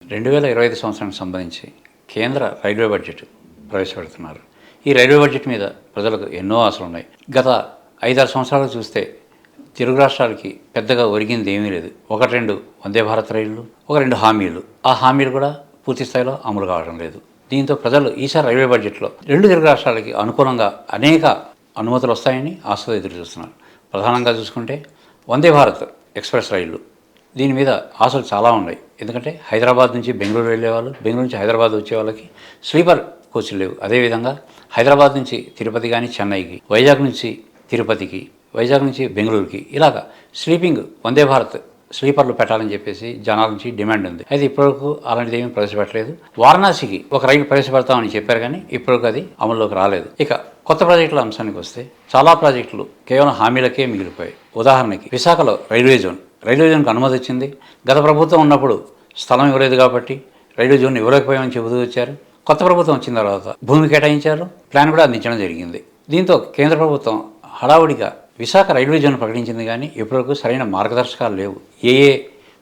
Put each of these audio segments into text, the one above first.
2025 సంవత్సరానికి సంబంధించి కేంద్ర రైల్వే బడ్జెట్ ప్రవేశపెడుతున్నారు. ఈ రైల్వే బడ్జెట్ మీద ప్రజలకు ఎన్నో ఆశలు ఉన్నాయి. గత 5-6 సంవత్సరాలు చూస్తే తెలుగు రాష్ట్రాలకి పెద్దగా ఒరిగింది ఏమీ లేదు. 1-2 వందే భారత్ రైళ్లు, 1-2 హామీలు. ఆ హామీలు కూడా పూర్తి స్థాయిలో అమలు కావడం లేదు. దీంతో ప్రజలు ఈసారి రైల్వే బడ్జెట్లో 2 తెలుగు రాష్ట్రాలకి అనుకూలంగా అనేక అనుమతులు వస్తాయని ఆశతో ఎదురు చూస్తున్నారు. ప్రధానంగా చూసుకుంటే వందే భారత్ ఎక్స్ప్రెస్ రైళ్లు, దీని మీద ఆశలు చాలా ఉన్నాయి. ఎందుకంటే హైదరాబాద్ నుంచి బెంగళూరు వెళ్ళేవాళ్ళు, బెంగళూరు నుంచి హైదరాబాద్ వచ్చే వాళ్ళకి స్లీపర్ కోచ్లు లేవు. అదేవిధంగా హైదరాబాద్ నుంచి తిరుపతి కానీ చెన్నైకి, వైజాగ్ నుంచి తిరుపతికి, వైజాగ్ నుంచి బెంగళూరుకి ఇలాగా స్లీపింగ్ వందే భారత్ స్లీపర్లు పెట్టాలని చెప్పేసి జనాల నుంచి డిమాండ్ ఉంది. అయితే ఇప్పటివరకు అలాంటిది ఏమీ ప్రవేశపెట్టలేదు. వారణాసికి ఒక రైలు ప్రవేశపెడతామని చెప్పారు కానీ ఇప్పటివరకు అది అమల్లోకి రాలేదు. ఇక కొత్త ప్రాజెక్టుల అంశానికి వస్తే చాలా ప్రాజెక్టులు కేవలం హామీలకే మిగిలిపోయాయి. ఉదాహరణకి విశాఖలో రైల్వే జోన్కి అనుమతి వచ్చింది. గత ప్రభుత్వం ఉన్నప్పుడు స్థలం ఇవ్వలేదు కాబట్టి రైల్వే జోన్ ఇవ్వలేకపోయామని చెబుతూ వచ్చారు. కొత్త ప్రభుత్వం వచ్చిన తర్వాత భూమి కేటాయించారు, ప్లాన్ కూడా అందించడం జరిగింది. దీంతో కేంద్ర ప్రభుత్వం హడావుడిగా విశాఖ రైల్వే జోన్ ప్రకటించింది కానీ ఇప్పటివరకు సరైన మార్గదర్శకాలు లేవు. ఏ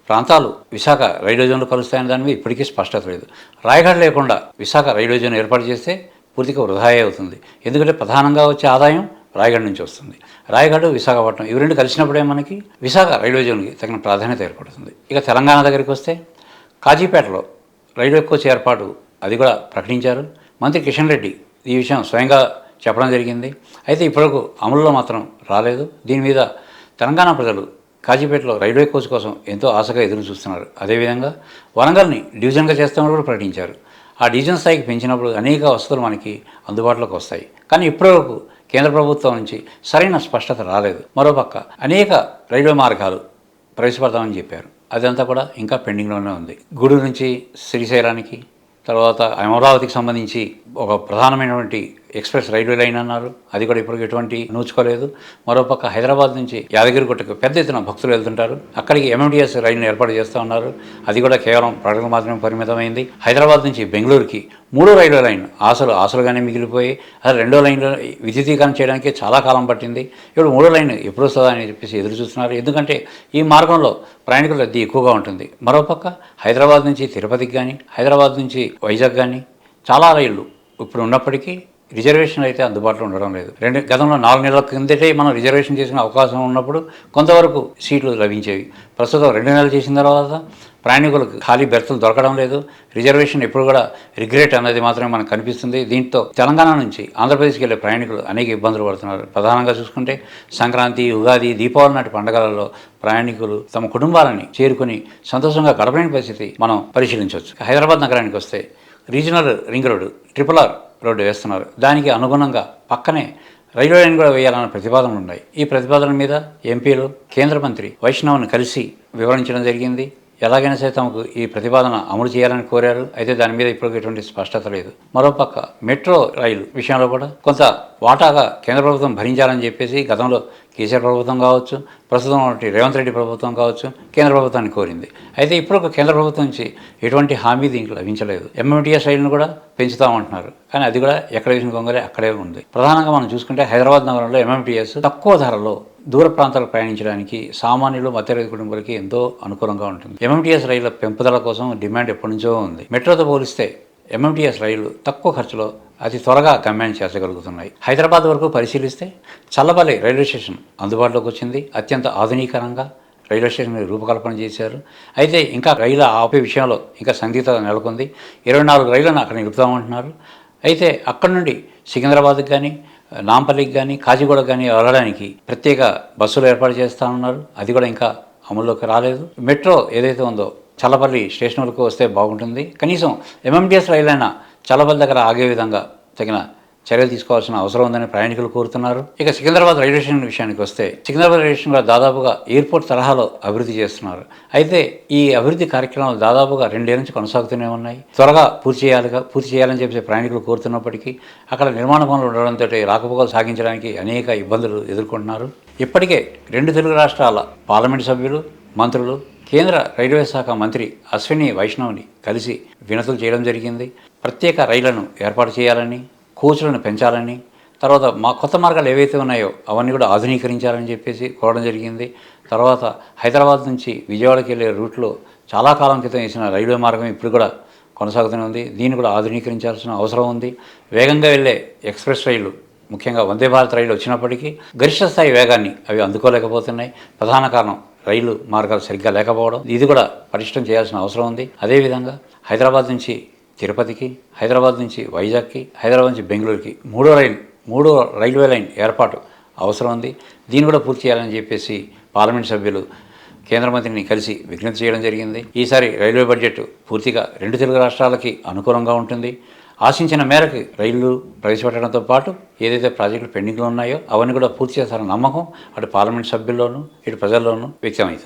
ప్రాంతాలు విశాఖ రైల్వే జోన్లు కలుస్తాయనే దాని మీద ఇప్పటికీ స్పష్టత లేదు. రాయగఢ లేకుండా విశాఖ రైల్వే జోన్ ఏర్పాటు చేస్తే పూర్తిగా వృధాయే అవుతుంది. ఎందుకంటే ప్రధానంగా వచ్చే ఆదాయం రాయగఢ నుంచి వస్తుంది. రాయగఢ, విశాఖపట్నం ఇవి రెండు కలిసినప్పుడే మనకి విశాఖ రైల్వే జోన్కి తగిన ప్రాధాన్యత ఏర్పడుతుంది. ఇక తెలంగాణ దగ్గరికి వస్తే కాజీపేటలో రైల్వే కోచ్ ఏర్పాటు అది కూడా ప్రకటించారు. మంత్రి కిషన్ రెడ్డి ఈ విషయం స్వయంగా చెప్పడం జరిగింది. అయితే ఇప్పటివరకు అమలులో మాత్రం రాలేదు. దీని మీద తెలంగాణ ప్రజలు కాజీపేటలో రైల్వే కోచ్ కోసం ఎంతో ఆశగా ఎదురు చూస్తున్నారు. అదేవిధంగా వరంగల్ని డివిజన్గా చేస్తామని కూడా ప్రకటించారు. ఆ డివిజన్ స్థాయికి పెంచినప్పుడు అనేక వసతులు మనకి అందుబాటులోకి వస్తాయి. కానీ ఇప్పటివరకు కేంద్ర ప్రభుత్వం నుంచి సరైన స్పష్టత రాలేదు. మరోపక్క అనేక రైల్వే మార్గాలు ప్రవేశపెడతామని చెప్పారు. అదంతా కూడా ఇంకా పెండింగ్లోనే ఉంది. గూడూరు నుంచి శ్రీశైలానికి, తర్వాత అమరావతికి సంబంధించి ఒక ప్రధానమైనటువంటి ఎక్స్ప్రెస్ రైల్వే లైన్ అన్నారు. అది కూడా ఇప్పటికి ఎటువంటి నోచుకోలేదు. మరోపక్క హైదరాబాద్ నుంచి యాదగిరిగుట్టకు పెద్ద ఎత్తున భక్తులు వెళ్తుంటారు. అక్కడికి ఎంఎంటీఎస్ రైలును ఏర్పాటు చేస్తూ ఉన్నారు. అది కూడా కేవలం ప్రకటన మాత్రమే పరిమితమైంది. హైదరాబాద్ నుంచి బెంగళూరుకి 3వ రైల్వే లైన్ ఆశలుగానే మిగిలిపోయి అసలు 2వ లైన్లో విద్యుదీకరణ చేయడానికి చాలా కాలం పట్టింది. ఇప్పుడు 3వ లైన్ ఎప్పుడు వస్తుందా అని చెప్పేసి ఎదురు చూస్తున్నారు. ఎందుకంటే ఈ మార్గంలో ప్రయాణికుల రద్దీ ఎక్కువగా ఉంటుంది. మరోపక్క హైదరాబాద్ నుంచి తిరుపతికి కానీ, హైదరాబాద్ నుంచి వైజాగ్ కానీ చాలా రైళ్లు ఇప్పుడు ఉన్నప్పటికీ రిజర్వేషన్ అయితే అందుబాటులో ఉండడం లేదు. గతంలో 4 నెలల కిందటే మనం రిజర్వేషన్ చేసిన అవకాశం ఉన్నప్పుడు కొంతవరకు సీట్లు లభించేవి. ప్రస్తుతం 2 నెలలు చేసిన తర్వాత ప్రయాణికులకు ఖాళీ బెర్తులు దొరకడం లేదు. రిజర్వేషన్ ఎప్పుడు కూడా రిగ్రెట్ అనేది మాత్రమే మనకు కనిపిస్తుంది. దీంతో తెలంగాణ నుంచి ఆంధ్రప్రదేశ్కి వెళ్ళే ప్రయాణికులు అనేక ఇబ్బందులు పడుతున్నారు. ప్రధానంగా చూసుకుంటే సంక్రాంతి, ఉగాది, దీపావళి నాటి పండుగలలో ప్రయాణికులు తమ కుటుంబాలని చేరుకుని సంతోషంగా గడపలేని పరిస్థితి మనం పరిశీలించవచ్చు. హైదరాబాద్ నగరానికి వస్తే regional ring road RRR road వేస్తున్నారు. దానికి అనుగుణంగా పక్కనే రైల్వే లైన్ కూడా వేయాలన్న ప్రతిపాదనలు ఉన్నాయి. ఈ ప్రతిపాదన మీద ఎంపీలు కేంద్ర మంత్రి వైష్ణవ్ని కలిసి వివరించడం జరిగింది. ఎలాగైనా సరే తమకు ఈ ప్రతిపాదన అమలు చేయాలని కోరారు. అయితే దాని మీద ఇప్పుడు ఎటువంటి స్పష్టత లేదు. మరోపక్క మెట్రో రైలు విషయంలో కూడా కొంత వాటాగా కేంద్ర ప్రభుత్వం భరించాలని చెప్పేసి గతంలో కేసీఆర్ ప్రభుత్వం కావచ్చు, ప్రస్తుతం రేవంత్ రెడ్డి ప్రభుత్వం కావచ్చు కేంద్ర ప్రభుత్వాన్ని కోరింది. అయితే ఇప్పుడు కేంద్ర ప్రభుత్వం నుంచి ఎటువంటి హామీ దీనికి లభించలేదు. ఎంఎంటీఎస్ రైలును కూడా పెంచుతామంటున్నారు. కానీ అది కూడా ఎక్కడ వేసిన గొంగలే అక్కడే ఉంది. ప్రధానంగా మనం చూసుకుంటే హైదరాబాద్ నగరంలో ఎంఎంటీఎస్ తక్కువ ధరలో దూర ప్రాంతాలకు ప్రయాణించడానికి సామాన్యులు, మధ్యతరగతి కుటుంబాలకి ఎంతో అనుకూలంగా ఉంటుంది. ఎంఎంటీఎస్ రైళ్ల పెంపుదల కోసం డిమాండ్ ఎప్పటి నుంచో ఉంది. మెట్రోతో పోలిస్తే ఎంఎంటీఎస్ రైళ్లు తక్కువ ఖర్చులో అతి త్వరగా గమ్యాన్ని చేర్చగలుగుతున్నాయి. హైదరాబాద్ వరకు పరిశీలిస్తే చల్లపల్లి రైల్వే స్టేషన్ అందుబాటులోకి వచ్చింది. అత్యంత ఆధునీకరంగా రైల్వే స్టేషన్ రూపకల్పన చేశారు. అయితే ఇంకా రైలు ఆపే విషయంలో ఇంకా సందిగ్ధత నెలకొంది. 24 రైళ్లను అక్కడ నిలుపుతామంటున్నారు. అయితే అక్కడ నుండి సికింద్రాబాద్కి కానీ, నాంపల్లికి కానీ, కాచిగూడకు కానీ వెళ్ళడానికి ప్రత్యేక బస్సులు ఏర్పాటు చేస్తామన్నారు. అది కూడా ఇంకా అమల్లోకి రాలేదు. మెట్రో ఏదైతే ఉందో చల్లపల్లి స్టేషన్ వరకు వస్తే బాగుంటుంది. కనీసం ఎంఎంటీఎస్ రైలు అయినా చల్లపల్లి దగ్గర ఆగే విధంగా తగిన చర్యలు తీసుకోవాల్సిన అవసరం ఉందని ప్రయాణికులు కోరుతున్నారు. ఇక సికింద్రాబాద్ రైల్వే స్టేషన్ విషయానికి వస్తే సికింద్రాబాద్ రైల్వే స్టేషన్ కూడా దాదాపుగా ఎయిర్పోర్ట్ తరహాలో అభివృద్ధి చేస్తున్నారు. అయితే ఈ అభివృద్ధి కార్యక్రమాలు దాదాపుగా 2 ఏళ్ల నుంచి కొనసాగుతూనే ఉన్నాయి. త్వరగా పూర్తి చేయాలని చెప్పి ప్రయాణికులు కోరుతున్నప్పటికీ అక్కడ నిర్మాణ పనులు ఉండడంతో రాకపోకలు సాగించడానికి అనేక ఇబ్బందులు ఎదుర్కొంటున్నారు. ఇప్పటికే 2 తెలుగు రాష్ట్రాల పార్లమెంటు సభ్యులు, మంత్రులు కేంద్ర రైల్వే శాఖ మంత్రి అశ్విని వైష్ణవ్ని కలిసి వినతులు చేయడం జరిగింది. ప్రత్యేక రైళ్లను ఏర్పాటు చేయాలని, కోచ్లను పెంచాలని, తర్వాత కొత్త మార్గాలు ఏవైతే ఉన్నాయో అవన్నీ కూడా ఆధునీకరించాలని చెప్పేసి కోరడం జరిగింది. తర్వాత హైదరాబాద్ నుంచి విజయవాడకి వెళ్ళే రూట్లో చాలా కాలం క్రితం వేసిన రైల్వే మార్గం ఇప్పుడు కూడా కొనసాగుతూనే ఉంది. దీన్ని కూడా ఆధునీకరించాల్సిన అవసరం ఉంది. వేగంగా వెళ్ళే ఎక్స్ప్రెస్ రైళ్లు, ముఖ్యంగా వందే భారత్ రైలు వచ్చినప్పటికీ గరిష్ట స్థాయి వేగాన్ని అవి అందుకోలేకపోతున్నాయి. ప్రధాన కారణం రైలు మార్గాలు సరిగ్గా లేకపోవడం. ఇది కూడా పటిష్టం చేయాల్సిన అవసరం ఉంది. అదేవిధంగా హైదరాబాద్ నుంచి తిరుపతికి, హైదరాబాద్ నుంచి వైజాగ్కి, హైదరాబాద్ నుంచి బెంగళూరుకి మూడో రైల్వే లైన్ ఏర్పాటు అవసరం ఉంది. దీన్ని కూడా పూర్తి చేయాలని చెప్పేసి పార్లమెంట్ సభ్యులు కేంద్ర మంత్రిని కలిసి విజ్ఞప్తి చేయడం జరిగింది. ఈసారి రైల్వే బడ్జెట్ పూర్తిగా 2 తెలుగు రాష్ట్రాలకి అనుకూలంగా ఉంటుంది. ఆశించిన మేరకు రైళ్లు ప్రవేశపెట్టడంతో పాటు ఏదైతే ప్రాజెక్టులు పెండింగ్లో ఉన్నాయో అవన్నీ కూడా పూర్తి చేస్తారన్న నమ్మకం అటు పార్లమెంట్ సభ్యుల్లోనూ ఇటు ప్రజల్లోనూ వ్యక్తమవుతుంది.